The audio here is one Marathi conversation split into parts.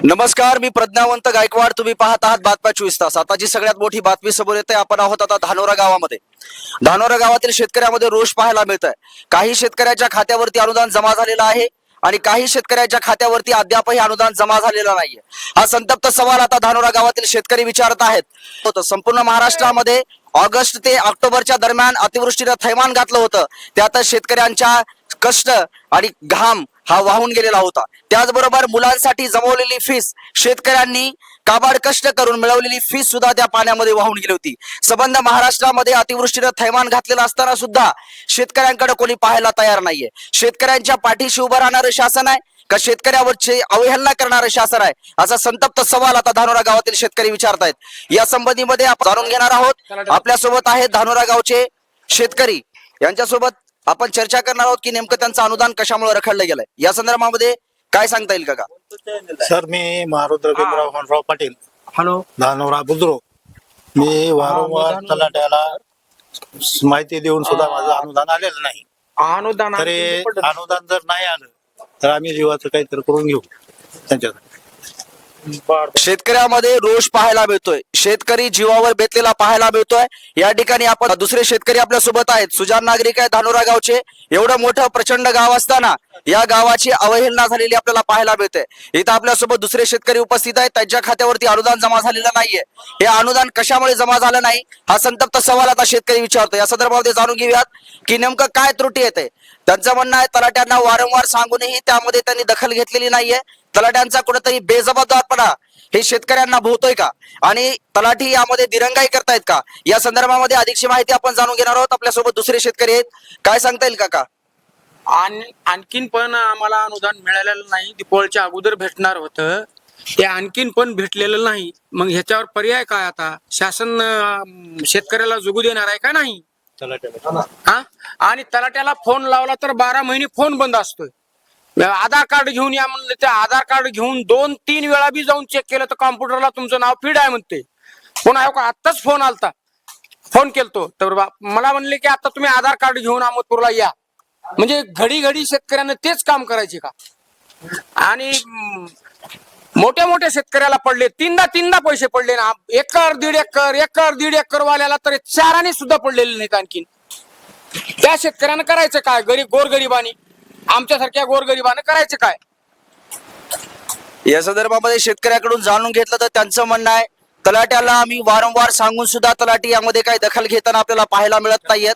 नमस्कार, मी प्रज्ञावंत गायकवाड. तुम्ही पाहत आहात बातम्या 24 तास. आता जी सगळ्यात मोठी बातमी समोर येते, आपण आहोत आता धानोरा गावामध्ये. धानोरा गावातील शेतकऱ्यामध्ये रोष पाहायला मिळत आहे. काही शेतकऱ्याच्या खात्यावरती अनुदान जमा झालेलं आहे आणि काही शेतकऱ्याच्या खात्यावरती अद्यापही अनुदान जमा झालेलं नाहीये. हा संतप्त सवाल आता धानोरा गावातील शेतकरी विचारत आहेत. संपूर्ण महाराष्ट्रामध्ये ऑगस्ट ते ऑक्टोबरच्या दरम्यान अतिवृष्टीनं थैमान घातलं होतं. त्यातच शेतकऱ्यांच्या कष्ट आणि घाम हा वाहून गेलेला होता. त्याचबरोबर मुलांसाठी जमवलेली फीस, शेतकऱ्यांनी काबाड कष्ट करून मिळवलेली फीस सुद्धा त्या पाण्यामध्ये वाहून गेली होती. संबंध महाराष्ट्रामध्ये अतिवृष्टीनं थैमान घातलेलं असताना सुद्धा शेतकऱ्यांकडे कोणी पाहायला तयार नाहीये. शेतकऱ्यांच्या पाठीशी उभं राहणारं शासन आहे का शेतकऱ्यावरची अवहेलना करणारं शासन आहे, असा संतप्त सवाल आता धानोरा गावातील शेतकरी विचारतायत. या संबंधीमध्ये आपण जाणून घेणार आहोत. आपल्यासोबत आहेत धानोरा गावचे शेतकरी. यांच्यासोबत आपण चर्चा करणार आहोत की नेमकं त्यांचं अनुदान कशामुळे रखडलं गेलंय, या संदर्भामध्ये काय सांगता येईल का? सर, मी मारुद्र भीमराव पाटील, हॅलो, धानोरा बुद्रुक. मी वारंवार तलाट्याला माहिती देऊन सुद्धा माझं अनुदान आलेलं नाही. अनुदान तरी अनुदान जर नाही आलं तर आम्ही जीवाचं काहीतरी करून घेऊ त्यांच्याकडे. शेतकऱ्यामध्ये रोष पाहायला मिळतोय. शेतकरी जीवावर बेतलेला पाहायला मिळतोय. या ठिकाणी आपण दुसरे शेतकरी आपल्या सोबत आहेत. सुजाण नागरिक आहे धानोरा गावचे. एवढं मोठं प्रचंड गाव असताना या गावाची अवहेलना झालेली आपल्याला पाहायला मिळते. इथं आपल्यासोबत दुसरे शेतकरी उपस्थित आहेत. त्यांच्या खात्यावरती अनुदान जमा झालेलं नाहीये. हे अनुदान कशामुळे जमा झालं नाही, हा संतप्त सवाल आता शेतकरी विचारतो. या संदर्भामध्ये जाणून घेऊयात की नेमकं काय त्रुटी येते. त्यांचं म्हणणं आहे तलाट्यांना वारंवार सांगूनही त्यामध्ये त्यांनी दखल घेतलेली नाहीये. तलाट्यांचा कुठेतरी बेजबाबदारपणा हे शेतकऱ्यांना भोवतोय का आणि तलाठी यामध्ये दिरंगाई करतायत का, या संदर्भामध्ये अधिकची माहिती आपण जाणून घेणार आहोत. आपल्यासोबत दुसरे शेतकरी आहेत. काय सांगता येईल का? आणखीन पण आम्हाला अनुदान मिळालेलं नाही. दीपावलीच्या अगोदर भेटणार होतं, ते आणखीन पण भेटलेलं नाही. मग ह्याच्यावर पर्याय काय? आता शासन शेतकऱ्याला जगू देणार आहे का नाही? हा, आणि तलाट्याला फोन लावला तर 12 महिने फोन बंद असतोय. आधार कार्ड घेऊन या म्हणलं, ते आधार कार्ड घेऊन 2-3 वेळा बी जाऊन चेक केलं तर कॉम्प्युटरला तुमचं नाव फीड आहे म्हणते. पुन्हा आताच फोन आलता, फोन केलतो तर मला म्हणले की आता तुम्ही आधार कार्ड घेऊन अहमदपूरला या. म्हणजे घडी घडी शेतकऱ्यांना तेच काम करायचे का? आणि मोठ्या मोठ्या शेतकऱ्याला पडले, तीनदा पैसे पडले ना. एकर दीड एकर वाल्याला तर चाराने सुद्धा पडलेले नाहीत. आणखीन त्या शेतकऱ्यानं करायचं काय? गोरगरिबानी, आमच्यासारख्या गोरगरिबानं करायचं काय? या संदर्भामध्ये शेतकऱ्याकडून जाणून घेतलं तर त्यांचं म्हणणं आहे तलाट्याला आम्ही वारंवार सांगून सुद्धा तलाठी यामध्ये काही दखल घेताना आपल्याला पाहायला मिळत नाहीयेत.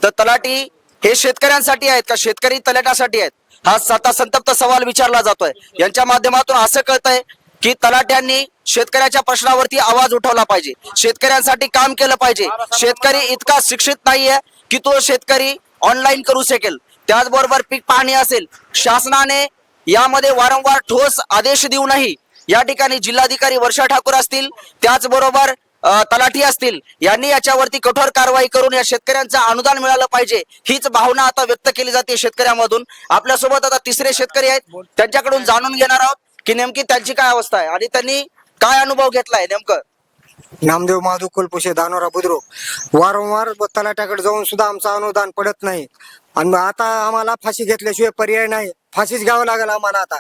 तर तलाठी हे शेतकऱ्यांसाठी आहेत का शेतकरी तलाट्यासाठी आहेत, हा आता संतप्त सवाल विचारला जातोय. यांच्या माध्यमातून असं कळतंय की तलाट्यांनी शेतकऱ्याच्या प्रश्नावरती आवाज उठवला पाहिजे, शेतकऱ्यांसाठी काम केलं पाहिजे. शेतकरी इतका शिक्षित नाहीये की तो शेतकरी ऑनलाईन करू शकेल. त्याचबरोबर पीक पाहणी असेल, शासनाने यामध्ये वारंवार ठोस आदेश देऊनही या ठिकाणी जिल्हाधिकारी वर्षा ठाकूर असतील, त्याचबरोबर तलाठी असतील, यांनी याच्यावरती कठोर कारवाई करून या शेतकऱ्यांचं अनुदान मिळालं पाहिजे, हीच भावना आता व्यक्त केली जाते शेतकऱ्यांमधून. आपल्यासोबत आता तिसरे शेतकरी आहेत. त्यांच्याकडून जाणून घेणार आहोत की नेमकी त्यांची काय अवस्था आहे आणि त्यांनी काय अनुभव घेतलाय नेमकं. नामदेव माधव कुलपुशे, धानोरा बुद्रुक. वारंवार तलाट्याकडे जाऊन सुद्धा आमचं अनुदान पडत नाही आणि आता आम्हाला फाशी घेतल्याशिवाय पर्याय नाही. फाशीच घ्यावं लागेल आम्हाला आता,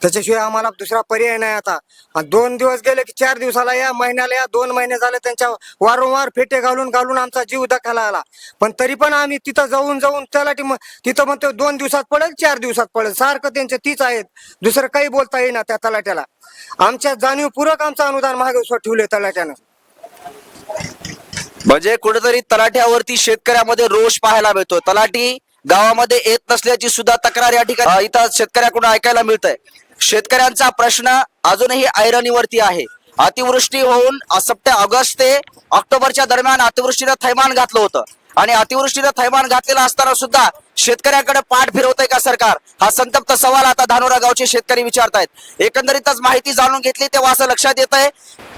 त्याच्याशिवाय आम्हाला दुसरा पर्याय नाही. आता 2 दिवस गेले की 4 दिवसाला या, महिन्याला या. 2 महिने झाले त्यांच्या वारंवार फेटे घालून आमचा जीव दखाला आला. पण तरी पण आम्ही तिथं जाऊन तलाठी तिथं म्हणतो 2 दिवसात पडेल, 4 दिवसात पडेल. सारखं त्यांचे तीच आहेत, दुसरं काही बोलता येईना त्या तलाट्याला. आमच्या जाणीवपूर्वक आमचं अनुदान मागे ठेवले तलाट्यानं. म्हणजे कुठेतरी तलाट्यावरती शेतकऱ्यामध्ये रोष पाहायला मिळतो. तलाठी गावामध्ये येत नसल्याची सुद्धा तक्रार या ठिकाणी इथं शेतकऱ्याकडून ऐकायला मिळतंय. शेतकऱ्यांचा प्रश्न अजूनही ऐरणीवरती आहे. अतिवृष्टी होऊन ऑगस्ट ते ऑक्टोबरच्या दरम्यान अतिवृष्टीनं थैमान घातलं होतं आणि अतिवृष्टीनं थैमान घातलेलं असताना सुद्धा शेतकऱ्याकडे पाठ फिरवतंय का सरकार, हा संतप्त सवाल आता धानोरा गावचे शेतकरी विचारतायत. एकंदरीतच माहिती जाणून घेतली तेव्हा असं लक्षात येत आहे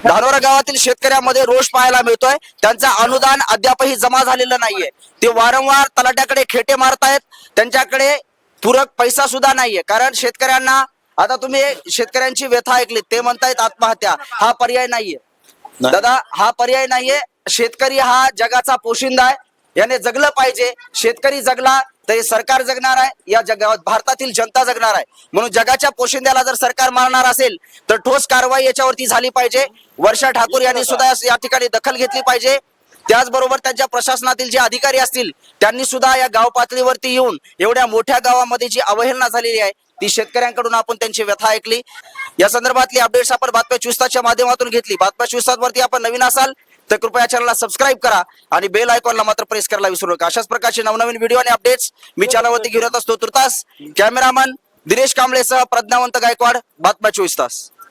धानोरा गावातील शेतकऱ्यांमध्ये रोष पाहायला मिळतोय. त्यांचं अनुदान अद्यापही जमा झालेलं नाहीये. ते वारंवार तलाट्याकडे खेटे मारतायत. त्यांच्याकडे पूरक पैसा सुद्धा नाहीये. कारण शेतकऱ्यांना आता तुम्ही शेतकऱ्यांची व्यथा ऐकली, ते म्हणतायत आत्महत्या हा पर्याय नाहीये. दादा, हा पर्याय नाहीये. शेतकरी हा जगाचा पोशिंदा आहे, याने जगलं पाहिजे. शेतकरी जगला तर हे सरकार जगणार आहे या जगात भारतातील जनता जगणार आहे. म्हणून जगाच्या पोशिंद्याला जर सरकार मारणार असेल तर ठोस कारवाई याच्यावरती झाली पाहिजे. वर्षा ठाकूर यांनी सुद्धा या ठिकाणी दखल घेतली पाहिजे. त्याचबरोबर त्यांच्या प्रशासनातील जे अधिकारी असतील त्यांनी सुद्धा या गाव पातळीवरती येऊन एवढ्या मोठ्या गावामध्ये जी अवहेलना झालेली आहे ती शेतकऱ्यांकडून आपण त्यांची व्यथा ऐकली. या संदर्भातली अपडेट्स आपण बातम्या 24 तासच्या माध्यमातून घेतली. बातम्या 24 तास वरती आपण नवीन असाल तर कृपया चॅनलला सबस्क्राईब करा आणि बेल आयकॉनला मात्र प्रेस करायला विसरू नका. अशाच प्रकारचे नवनवीन व्हिडिओ आणि अपडेट्स मी चॅनलवरती घेऊन येत असतो. तुर्तास कॅमेरामन दिनेश कांबळेसह प्रज्ञावंत गायकवाड, बातम्या 24 तास.